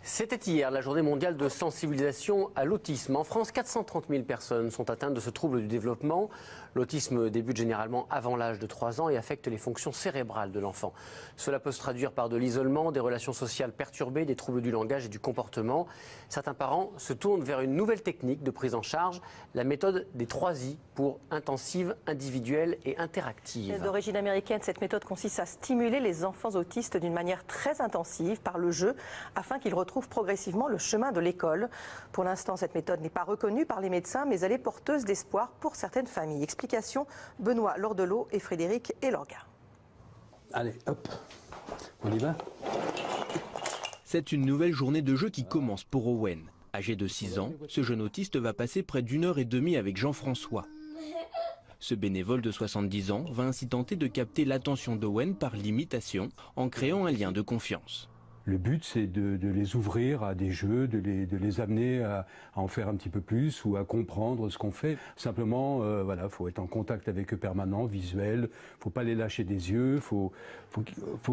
C'était hier la journée mondiale de sensibilisation à l'autisme. En France, 430 000 personnes sont atteintes de ce trouble du développement. L'autisme débute généralement avant l'âge de 3 ans et affecte les fonctions cérébrales de l'enfant. Cela peut se traduire par de l'isolement, des relations sociales perturbées, des troubles du langage et du comportement. Certains parents se tournent vers une nouvelle technique de prise en charge, la méthode des 3 I pour intensive, individuelle et interactive. D'origine américaine, cette méthode consiste à stimuler les enfants autistes d'une manière très intensive par le jeu afin qu'ils retrouvent progressivement le chemin de l'école. Pour l'instant, cette méthode n'est pas reconnue par les médecins, mais elle est porteuse d'espoir pour certaines familles. Explication, Benoît Lordelot et Frédéric Elorga. Allez, hop, on y va. C'est une nouvelle journée de jeu qui commence pour Owen. Âgé de 6 ans, ce jeune autiste va passer près d'1h30 avec Jean-François. Ce bénévole de 70 ans va ainsi tenter de capter l'attention d'Owen par l'imitation en créant un lien de confiance. Le but, c'est de les ouvrir à des jeux, de les amener à en faire un petit peu plus ou à comprendre ce qu'on fait. Simplement, voilà, faut être en contact avec eux permanent, visuel. Faut pas les lâcher des yeux. Faut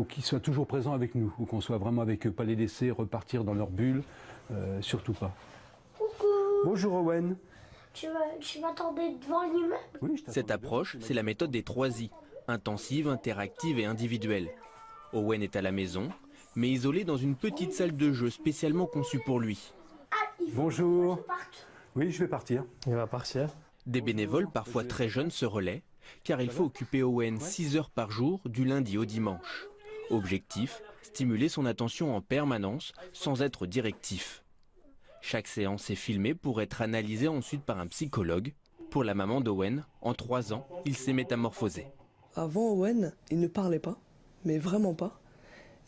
qu'ils soient toujours présents avec nous, ou qu'on soit vraiment avec eux, pas les laisser repartir dans leur bulle, surtout pas. Coucou. Bonjour Owen. Tu m'attendais devant l'immeuble? Oui, Cette approche, c'est la méthode des 3 I, intensive, interactive et individuelle. Owen est à la maison, mais isolé dans une petite salle de jeu spécialement conçue pour lui. Bonjour. Oui, je vais partir. Il va partir. Des bénévoles, parfois très jeunes, se relaient, car il faut occuper Owen 6 heures par jour, du lundi au dimanche. Objectif, stimuler son attention en permanence, sans être directif. Chaque séance est filmée pour être analysée ensuite par un psychologue. Pour la maman d'Owen, en 3 ans, il s'est métamorphosé. Avant, Owen, il ne parlait pas, mais vraiment pas.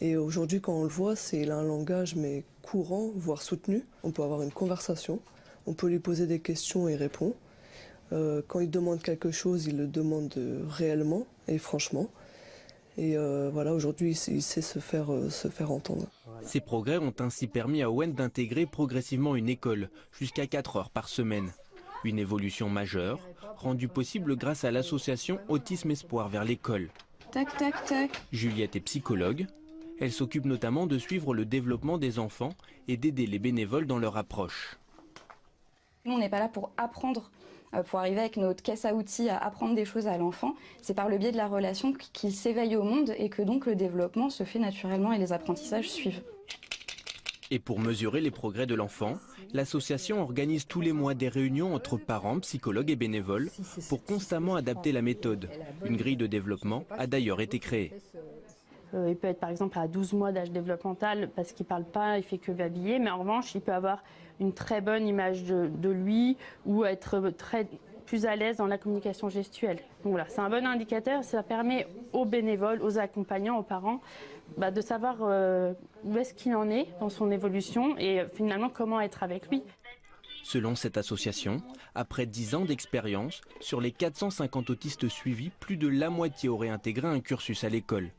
Et aujourd'hui, quand on le voit, c'est un langage mais courant, voire soutenu. On peut avoir une conversation, on peut lui poser des questions et il répond. Quand il demande quelque chose, il le demande réellement et franchement. Et voilà, aujourd'hui, il sait se faire entendre. Ces progrès ont ainsi permis à Owen d'intégrer progressivement une école, jusqu'à 4 heures par semaine. Une évolution majeure, rendue possible grâce à l'association Autisme Espoir vers l'école. Tac, tac, tac. Juliette est psychologue. Elle s'occupe notamment de suivre le développement des enfants et d'aider les bénévoles dans leur approche. Nous, on n'est pas là pour apprendre, pour arriver avec notre caisse à outils à apprendre des choses à l'enfant. C'est par le biais de la relation qu'il s'éveille au monde et que donc le développement se fait naturellement et les apprentissages suivent. Et pour mesurer les progrès de l'enfant, l'association organise tous les mois des réunions entre parents, psychologues et bénévoles pour constamment adapter la méthode. Une grille de développement a d'ailleurs été créée. Il peut être par exemple à 12 mois d'âge développemental parce qu'il ne parle pas, il fait que babiller, mais en revanche, il peut avoir une très bonne image de lui ou être plus à l'aise dans la communication gestuelle. Donc voilà, c'est un bon indicateur, ça permet aux bénévoles, aux accompagnants, aux parents de savoir où est-ce qu'il en est dans son évolution et finalement comment être avec lui. Selon cette association, après 10 ans d'expérience, sur les 450 autistes suivis, plus de la moitié auraient intégré un cursus à l'école.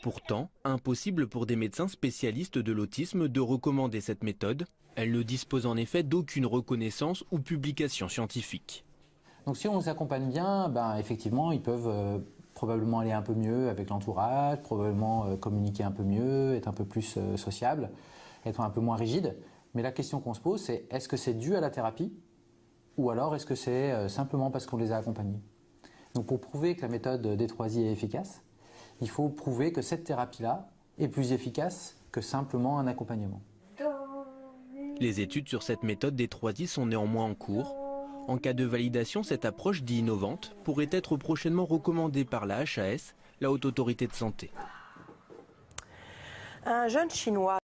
Pourtant, impossible pour des médecins spécialistes de l'autisme de recommander cette méthode. Elle ne dispose en effet d'aucune reconnaissance ou publication scientifique. Donc si on les accompagne bien, effectivement, ils peuvent probablement aller un peu mieux avec l'entourage, probablement communiquer un peu mieux, être un peu plus sociable, être un peu moins rigide. Mais la question qu'on se pose, c'est est-ce que c'est dû à la thérapie ou alors est-ce que c'est simplement parce qu'on les a accompagnés? Donc pour prouver que la méthode des 3 I est efficace, il faut prouver que cette thérapie-là est plus efficace que simplement un accompagnement. Les études sur cette méthode des 3 I sont néanmoins en cours. En cas de validation, cette approche dite innovante pourrait être prochainement recommandée par la HAS, la Haute Autorité de Santé. Un jeune Chinois